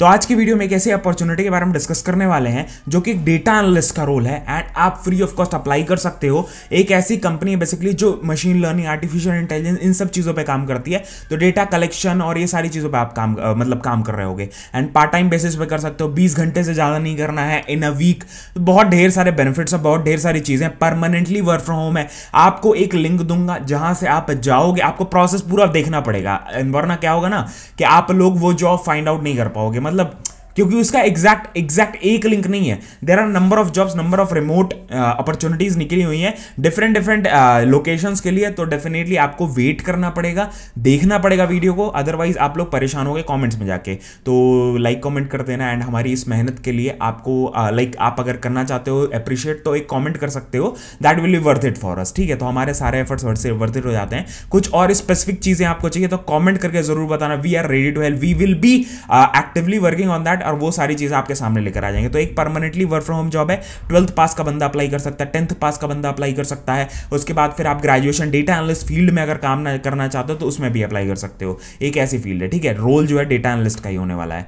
तो आज की वीडियो में एक ऐसी अपॉर्चुनिटी के बारे में डिस्कस करने वाले हैं जो कि एक डेटा एनालिस्ट का रोल है एंड आप फ्री ऑफ कॉस्ट अप्लाई कर सकते हो। एक ऐसी कंपनी है बेसिकली जो मशीन लर्निंग, आर्टिफिशियल इंटेलिजेंस, इन सब चीज़ों पे काम करती है। तो डेटा कलेक्शन और ये सारी चीज़ों पे आप काम कर रहे होगे एंड पार्ट टाइम बेसिस पे कर सकते हो। 20 घंटे से ज़्यादा नहीं करना है इन अ वीक। तो बहुत ढेर सारे बेनिफिट्स है, बहुत ढेर सारी चीज़ें। परमानेंटली वर्क फ्रॉम होम है। आपको एक लिंक दूंगा जहां से आप जाओगे, आपको प्रोसेस पूरा देखना पड़ेगा, वरना क्या होगा ना कि आप लोग वो जॉब फाइंड आउट नहीं कर पाओगे। मतलब क्योंकि उसका एग्जैक्ट एक लिंक नहीं है। There are number of jobs, number of remote opportunities निकली हुई हैं डिफरेंट लोकेशंस के लिए। तो डेफिनेटली आपको वेट करना पड़ेगा, देखना पड़ेगा वीडियो को, अदरवाइज आप लोग परेशान हो गए कमेंट्स में जाके। तो लाइक कमेंट कर देना एंड हमारी इस मेहनत के लिए आपको आप अगर करना चाहते हो अप्रिशिएट तो एक कॉमेंट कर सकते हो, that will be worth it for us. ठीक है, तो हमारे सारे एफर्ट्स वर्थ इट हो जाते हैं। कुछ और स्पेसिफिक चीजें आपको चाहिए तो कॉमेंट करके जरूर बताना। We are ready to help, we will be actively working on that और वो सारी चीजें आपके सामने लेकर आ जाएंगे। तो एक permanently work from home job है। 12th पास का बंदा अप्लाई कर सकता है, 10th पास का बंदा अप्लाई कर सकता है। उसके बाद फिर आप ग्रेजुएशन डेटा एनालिस्ट फील्ड में अगर काम करना चाहते हो तो उसमें भी अप्लाई कर सकते हो। एक ऐसी फील्ड है, ठीक है। रोल जो है डेटा एनालिस्ट का ही होने वाला है।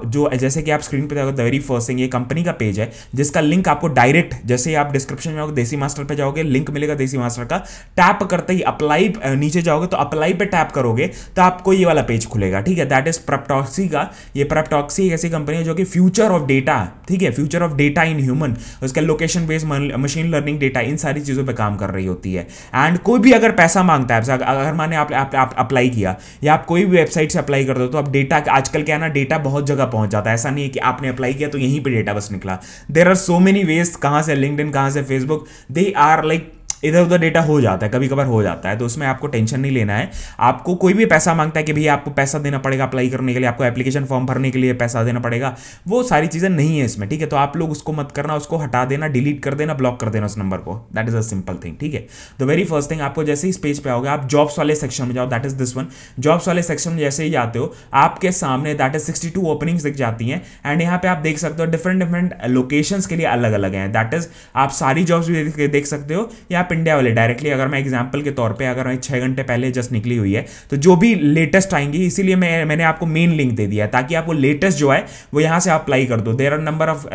जो जैसे कि आप स्क्रीन पे देखो, द वेरी फर्स्ट थिंग, ये कंपनी का पेज है जिसका लिंक आपको डायरेक्ट, जैसे आप डिस्क्रिप्शन में देसी मास्टर पे जाओगे, लिंक मिलेगा देसी मास्टर का। टैप करते ही अप्लाई, नीचे जाओगे तो अप्लाई पे टैप करोगे तो आपको ये वाला पेज खुलेगा। ठीक है, दैट इज प्रेपटॉक्सी का। ये प्रेपटॉक्सी एक ऐसी कंपनी है जो कि फ्यूचर ऑफ डेटा, ठीक है, future of data in human, उसका location based machine learning data, इन सारी चीजों पे काम कर रही होती है। एंड कोई भी अगर पैसा मांगता है, अगर माने आप अप्लाई किया या आप कोई भी वेबसाइट से अप्लाई कर दो तो आप डेटा, आजकल क्या है ना, डेटा बहुत जगह पहुंच जाता है। ऐसा नहीं है कि आपने अप्लाई किया तो यहीं पे डेटा बस निकला। There are so many ways, कहां से लिंक्डइन, कहां से फेसबुक, दे आर लाइक इधर उधर डेटा हो जाता है, कभी कभार हो जाता है। तो उसमें आपको टेंशन नहीं लेना है। आपको कोई भी पैसा मांगता है कि भैया आपको पैसा देना पड़ेगा अप्लाई करने के लिए, आपको एप्लीकेशन फॉर्म भरने के लिए पैसा देना पड़ेगा, वो सारी चीजें नहीं है इसमें। ठीक है, तो आप लोग उसको मत करना, उसको हटा देना, डिलीट कर देना, ब्लॉक कर देना उस नंबर को। That is a simple thing. ठीक है, तो वेरी फर्स्ट थिंग, आपको जैसे ही इस पेज पे आओगे, आप जॉब्स वाले सेक्शन में जाओ, that is this one. Jobs वाले सेक्शन में जैसे ही जाते हो, आपके सामने दैट इज 62 ओपनिंग्स दिख जाती हैं एंड यहाँ पे आप देख सकते हो डिफरेंट लोकेशंस के लिए अलग अलग हैं। दैट इज आप सारी जॉब्स भी देख सकते हो या आप इंडिया वाले डायरेक्टली। अगर मैं एग्जांपल के तौर पे, अगर 6 घंटे पहले जस्ट निकली हुई है तो जो भी लेटेस्ट आएंगी, इसीलिए मैंने आपको मेन लिंक दे दिया है ताकि आपको लेटेस्ट जो है वो यहां से अप्लाई कर दो। देयर आर नंबर ऑफ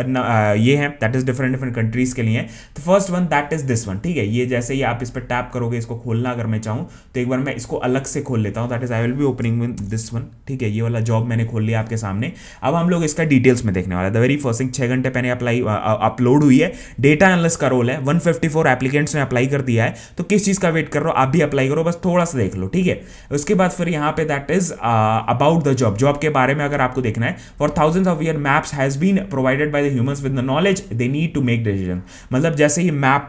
ये हैं, दैट इज डिफरेंट कंट्रीज के लिए। तो first one that is this one. ठीक है, ये जैसे ही आप इस पर टैप करोगे, इसको खोलना अगर मैं चाहूं तो एक बार मैं इसको अलग से खोल लेता हूं, that is I will be opening this one. ठीक है, ये वाला जॉब मैंने खोल लिया आपके सामने। अब हम लोग इसका डिटेल्स में देखने वाला है। द वेरी फर्स्ट थिंग, 6 घंटे पहले अपलोड हुई है, डेटा एनालिस्ट का रोल है। 154 एप्लीकेंट्स ने अप्लाई कर दिया है। तो किस चीज का वेट कर रहे हो, आप भी अप्लाई करो, बस थोड़ा सा देख लो। ठीक है, उसके बाद फिर यहाँ पे that is about the job के बारे में अगर आपको देखना है। For thousands of year maps has been provided by the humans with the knowledge they need to make decision. मतलब जैसे ही मैप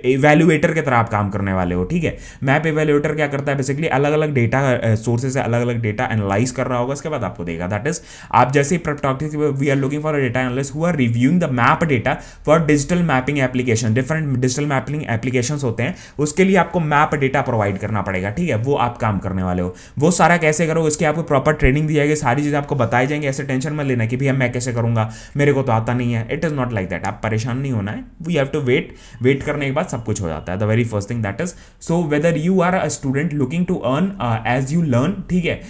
इवैल्यूएटर की तरह आप काम करने वाले हो। ठीक है, मैप इवैल्यूएटर क्या करता है, बेसिकली अलग अलग डेटा सोर्सेज से अलग अलग डेटा एनालाइज कर रहा होगा, उसके बाद आपको देगा। दैट इज आप जैसे ही we are looking for a data analyst who are reviewing the map data for digital mapping application. Different digital mapping applications होते हैं, उसके लिए आपको मैप डेटा प्रोवाइड करना पड़ेगा। ठीक है, वो आप काम करने वाले हो। वो सारा कैसे करो, इसकी आपको प्रॉपर ट्रेनिंग दी जाएगी, सारी चीजें आपको बताई जाएंगी। ऐसे टेंशन मत लेना कि भैया मैं कैसे करूंगा, मेरे को तो आता नहीं है। It is not like that, आप परेशान नहीं होना है। वी हैव टू वेट करने के बाद सब कुछ हो जाता है। The very first thing that is, so whether you are a student looking to earn as you learn, ठीक है,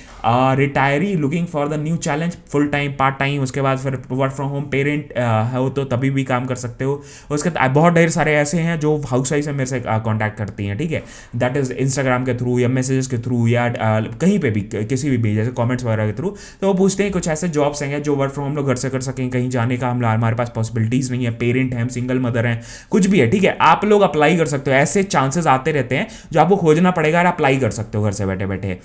retiree looking for the new challenge, full time, part time, उसके बाद फिर वर्क फ्रॉम होम, पेरेंट हो तो तभी भी काम कर सकते हो। उसके बहुत ढेर सारे ऐसे हैं जो हाउस वाइफ से मेरे से कॉन्टैक्ट करती हैं। ठीक है, दैट इज इंस्टाग्राम के थ्रू या मैसेजेस के थ्रू या कहीं पे भी, किसी भी जैसे कमेंट्स वगैरह के थ्रू। तो वो पूछते हैं कुछ ऐसे जॉब्स हैं जो वर्क फ्रॉम होम लोग घर से कर सकें, कहीं जाने का हमारे पास पॉसिबिलिटीज नहीं है, पेरेंट है, हम सिंगल मदर हैं, कुछ भी है। ठीक है, आप लोग अप्लाई कर सकते हो। ऐसे चांसेस आते रहते हैं जो आपको खोजना पड़ेगा और अप्लाई कर सकते हो घर से बैठे बैठे।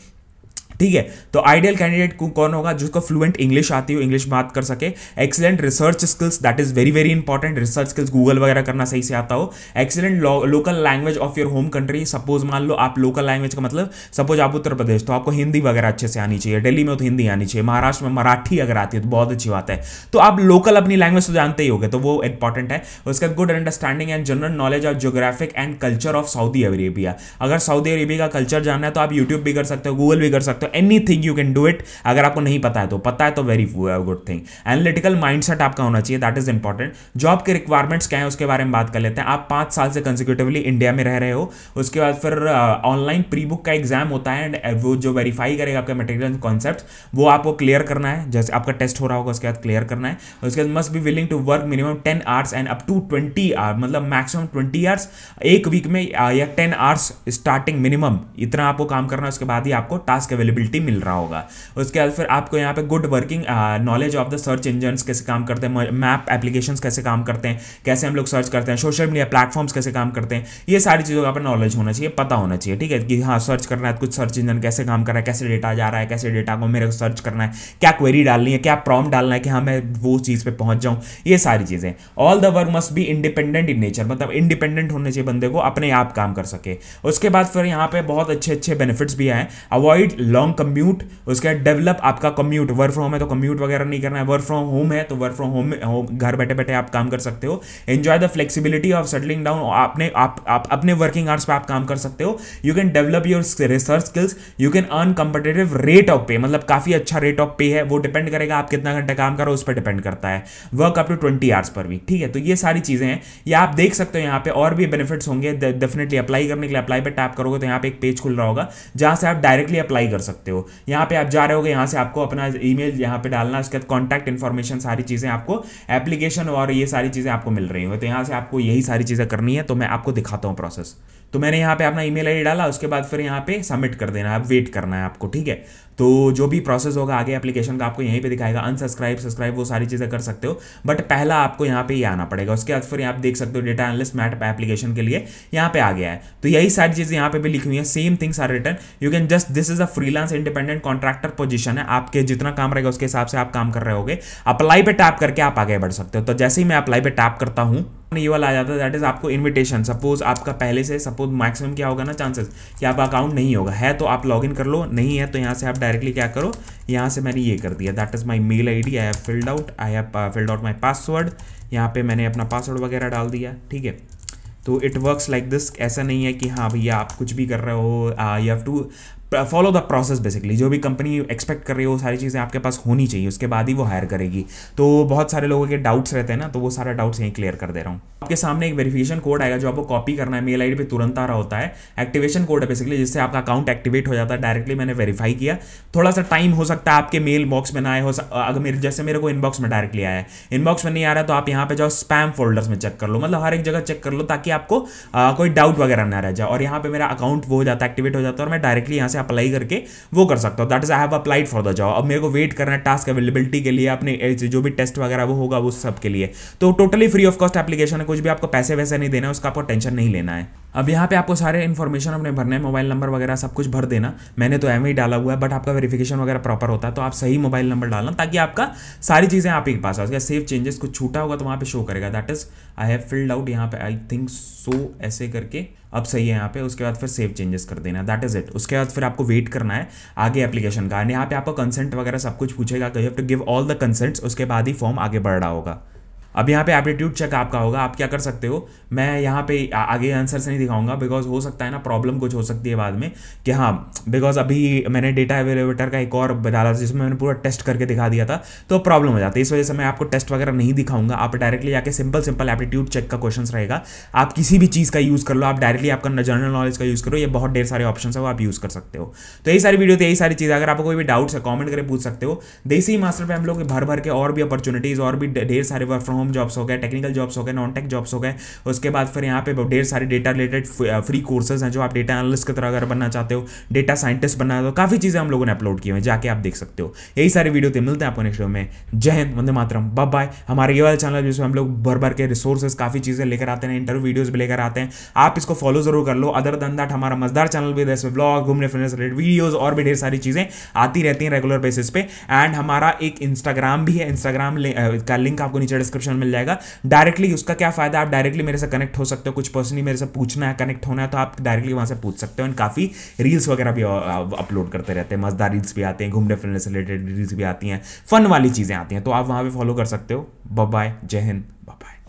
ठीक है, तो आइडियल कैंडिडेट कौन होगा, जिसको फ्लुएंट इंग्लिश आती हो, इंग्लिश बात कर सके, excellent research skills, that is very very important, research skills Google वगैरह करना सही से आता हो, excellent local language of your home country. Suppose मान लो आप लोकल लैंग्वेज का मतलब, सपोज आप उत्तर प्रदेश, तो आपको हिंदी वगैरह अच्छे से आनी चाहिए, दिल्ली में तो हिंदी आनी चाहिए, महाराष्ट्र में मराठी अगर आती है तो बहुत अच्छी बात है। तो आप लोकल अपनी लैंग्वेज तो जानते ही होगे, तो वो इंपॉर्टेंट है। उसके बाद good understanding and general knowledge of geographic and culture of Saudi Arabia. अगर सऊदी अरेबिया का कल्चर जानना है तो आप यूट्यूब भी कर सकते हो, गूगल भी कर सकते हो, सकते हो, anything you can do it. अगर आपको नहीं पता है तो, पता है तो very good thing. Analytical mindset आपका होना चाहिए, दैट इज इंपॉर्टेंट। जॉब के रिक्वायरमेंट्स क्या है उसके बारे में बात कर लेते हैं। आप 5 साल से कंसेक्यूटिवली इंडिया में रह रहे हो, उसके बाद फिर ऑनलाइन प्री बुक का एग्जाम होता है, एंड वो जो वेरीफाई करेगा आपका मटेरियल कॉन्सेप्ट, वो आपको क्लियर करना है। जैसे आपका टेस्ट हो रहा होगा उसके बाद क्लियर करना है। उसके बाद must be willing to work minimum 10 hours and up to 20 hour, मतलब मैक्सिमम 20 आवर्स एक वीक में, या 10 आवर्स स्टार्टिंग मिनिमम, इतना आपको काम करना है। उसके बाद ही आपको टास्क अवेलेबिलिटी मिल रहा होगा। उसके बाद फिर आपको यहाँ पे good working knowledge of the search engines कैसे काम करते हैं, मैप एप्लीकेशंस कैसे काम करते हैं, कैसे हम लोग सर्च करते हैं, सोशल मीडिया प्लेटफॉर्म्स कैसे काम करते हैं, ये सारी चीज़ों का नॉलेज होना चाहिए, पता होना चाहिए। ठीक है कि हाँ सर्च करना है, कुछ सर्च इंजन कैसे काम कर रहा है, कैसे डेटा जा रहा है, कैसे डेटा को मेरे को सर्च करना है, क्या क्वेरी डालनी है, क्या प्रॉम्प्ट डालना है कि हाँ मैं वो चीज़ पे पहुंच जाऊं, ये सारी चीज़ें। All the work must be independent in nature, मतलब इंडिपेंडेंट होने चाहिए बंदे को, अपने आप काम कर सके। उसके बाद फिर यहाँ पे बहुत अच्छे अच्छे बेनिफिट्स भी आए। अवॉइड लॉन्ग कम्यूट, उसके बाद डेवलप आपका कम्यूट, वर्क फ्रॉम होम है तो कम्यूट वगैरह नहीं करना है, वर्क फ्रॉम होम है तो वर्क फ्रॉम होम घर बैठे बैठे आप काम कर सकते हो। Enjoy the flexibility of settling down, अपने वर्किंग आवर्स पे आप काम कर सकते हो। You can develop your research skills, you can earn competitive rate of पे, मतलब काफी अच्छा रेट ऑफ पे है, वो डिपेंड करेगा आप कितना घंटे काम करो उस पर डिपेंड करता है। Work up to 20 hours per week. ठीक है, तो ये सारी चीजें हैं, ये आप देख सकते हो। यहाँ पे और भी बेनिफिट्स होंगे डेफिनेटली। अप्लाई करने के लिए अप्लाई पे टैप करोगे तो यहाँ पे एक पेज खुल रहा होगा जहां से आप डायरेक्टली अप्लाई कर सकते हो। यहाँ पे आप जा रहे होगे, यहाँ से आपको अपना ईमेल यहाँ पे डालना, उसके बाद कॉन्टैक्ट इन्फॉर्मेशन, सारी चीजें आपको, एप्लीकेशन और ये सारी चीजें आपको मिल रही होंगी। तो यहाँ से आपको यही सारी चीजें करनी है। तो मैं आपको दिखाता हूँ प्रोसेस। तो मैंने यहाँ पे अपना ईमेल आईडी डाला, उसके बाद फिर यहाँ पे सबमिट कर देना है, अब वेट करना है आपको। ठीक है, तो जो भी प्रोसेस होगा आगे एप्लीकेशन का आपको यहीं पे दिखाएगा। अनसब्सक्राइब, सब्सक्राइब, वो सारी चीज़ें कर सकते हो, बट पहला आपको यहाँ पे ये आना पड़ेगा। उसके बाद फिर आप देख सकते हो डेटा एनालिस्ट मैट एप्लीकेशन के लिए यहाँ पे आ गया है। तो यही सारी चीज़ें यहाँ पे भी लिखी हुई है, same things are written. You can just, this is a freelance independent contractor position है, आपके जितना काम रहेगा उसके हिसाब से आप काम कर रहे होगे। अप्लाई पे टैप करके आप आगे बढ़ सकते हो। तो जैसे ही मैं अप्लाई पे टैप करता हूँ, ये वाला आ जाता है, दैट इज आपको इनविटेशन। सपोज आपका पहले से, सपोज मैक्सिमम क्या होगा ना चांसेस कि आपका अकाउंट नहीं होगा, है तो आप लॉगिन कर लो, नहीं है तो यहाँ से आप डायरेक्टली क्या करो, यहाँ से मैंने ये कर दिया, that is my mail ID, I have filled out my password. यहाँ पे मैंने अपना पासवर्ड वगैरह डाल दिया। ठीक है, तो इट वर्क्स लाइक दिस। ऐसा नहीं है कि हाँ भैया आप कुछ भी कर रहे हो, you have to follow the process. Basically जो भी कंपनी एक्सपेक्ट कर रही है वो सारी चीज़ें आपके पास होनी चाहिए, उसके बाद ही वो हायर करेगी। तो बहुत सारे लोगों के डाउट्स रहते हैं ना, तो वो सारे डाउट्स यहीं क्लियर कर दे रहा हूँ। आपके सामने एक वेरिफिकेशन कोड आएगा जो आपको कॉपी करना है, मेल आईडी पे तुरंत आ रहा होता है। एक्टिवेशन कोड है बेसिकली, जिससे आपका अकाउंट एक्टिवेट हो जाता है। डायरेक्टली मैंने वेरीफाई किया, थोड़ा सा टाइम हो सकता है आपके मेल बॉक्स में ना आए हो, अगर मेरे को इनबॉक्स में डायरेक्टली आया है, इनबॉक्स में नहीं आ रहा है तो आप यहाँ पे जाओ स्पैम फोल्डर्स में चेक कर लो, मतलब हर एक जगह चेक कर लो ताकि आपको कोई डाउट वगैरह ना रह जाए। और यहाँ पे मेरा अकाउंट वो हो जाता है, एक्टिवेट हो जाता है, और मैं डायरेक्टली यहाँ से अप्लाई करके वो कर सकता हूँ। That is I have applied for the job. अब मेरे को वेट करना है टास्क अवेलेबिलिटी के लिए, अपने जो भी टेस्ट वगैरह वो होगा वो सब के लिए। तो totally free of cost application है, कुछ भी आपको पैसे वैसे नहीं देना है, उसका आपको टेंशन नहीं लेना है। अब यहाँ पे आपको सारे इन्फॉर्मेशन अपने भरने हैं, मोबाइल नंबर वगैरह सब कुछ भर देना। मैंने तो एम ही डाला हुआ है, बट आपका वेरिफिकेशन वगैरह प्रॉपर होता है, तो आप सही मोबाइल नंबर डालना ताकि आपका सारी चीज़ें आप ही के पास आ। उसके सेव चेंजेस कुछ छूटा होगा तो वहाँ पे शो करेगा, that is I have filled out, यहाँ पे आई थिंक सो ऐसे करके अब सही है यहाँ पे। उसके बाद फिर सेव चेंजेस कर देना, दैट इज इट। उसके बाद फिर आपको वेट करना है आगे एप्लीकेशन का। यहाँ पे आपको कंसेंट वगैरह सब कुछ पूछेगा, तो you have to give all the consents, उसके बाद ही फॉर्म आगे बढ़ रहा होगा। अब यहाँ पे एप्टीट्यूड चेक आपका होगा। आप क्या कर सकते हो, मैं यहाँ पे आगे आंसर से नहीं दिखाऊंगा, बिकॉज हो सकता है ना प्रॉब्लम कुछ हो सकती है बाद में कि हाँ, बिकॉज अभी मैंने डेटा एवेलेटर का एक और डाला जिसमें मैंने पूरा टेस्ट करके दिखा दिया था, तो प्रॉब्लम हो जाती है। इस वजह से मैं आपको टेस्ट वगैरह नहीं दिखाऊंगा। आप डायरेक्टली जाके सिंपल एप्टीट्यूड चेक का क्वेश्चन रहेगा, आप किसी भी चीज़ का यूज़ कर लो, आप डायरेक्टली आपका जनरल नॉलेज का यूज़ करो, ये बहुत ढेर सारे ऑप्शन है वो आप यूज़ कर सकते हो। तो यही सारी वीडियो थी, यही सारी चीज़। अगर आपको कोई भी डाउट्स है कॉमेंट करके पूछ सकते हो। देसी मास्टर पे हम लोग भर के और भी अपॉर्चुनिटीज़, और भी ढेर सारे वर्क फ्रॉम होम जॉब्स हो गए, टेक्निकल जॉब्स हो गए, नॉन टेक जॉब्स हो गए। उसके बाद फिर यहाँ पे ढेर सारे डेटा रिलेटेड फ्री कोर्सेज हैं जो आप डेटा एनालिस्ट की तरह अगर बनना चाहते हो, डेटा साइंटिस्ट बनना चाहते हो, काफ़ी चीज़ें हम लोगों ने अपलोड की हुई हैं, जाके आप देख सकते हो। यही सारी वीडियो थे, मिलते हैं आपको नेक्स्ट वीडियो में। जय हिंद, वंदे मातरम, बाय बाय। हमारे ये वाला चैनल जिसमें हम लोग भर के रिसोर्सेज काफ़ी चीज़ें लेकर आते हैं, इंटरव्यू वीडियोज़ भी लेकर आते हैं, आप इसको फॉलो जरूर कर लो। अदर देन दैट हमारा मजेदार चैनल भी है, व्लॉग, घूमने फिरने से रिलेटेड वीडियोज़ और भी ढेर सारी चीज़ें आती रहती हैं रेगुलर बेसिस पे। एंड हमारा एक इंस्टाग्राम भी है, इंस्टाग्राम का लिंक आपको नीचे डिस्क्रिप्शन में मिल जाएगा। डायरेक्टली उसका क्या फायदा, आप डायरेक्टली मेरे से कनेक्ट हो सकते हो, कुछ पर्सनली मेरे से पूछना है, कनेक्ट होना है तो आप डायरेक्टली वहां से पूछ सकते हो। एंड काफ़ी रील्स वगैरह भी अपलोड करते रहते हैं, मजेदार रील्स भी आते हैं, घूमने फिरने से रिलेटेड रील्स भी आती हैं, फन वाली चीज़ें आती हैं, तो आप वहाँ पे फॉलो कर सकते हो। बाय बाय, जय हिंद, बाय बाय।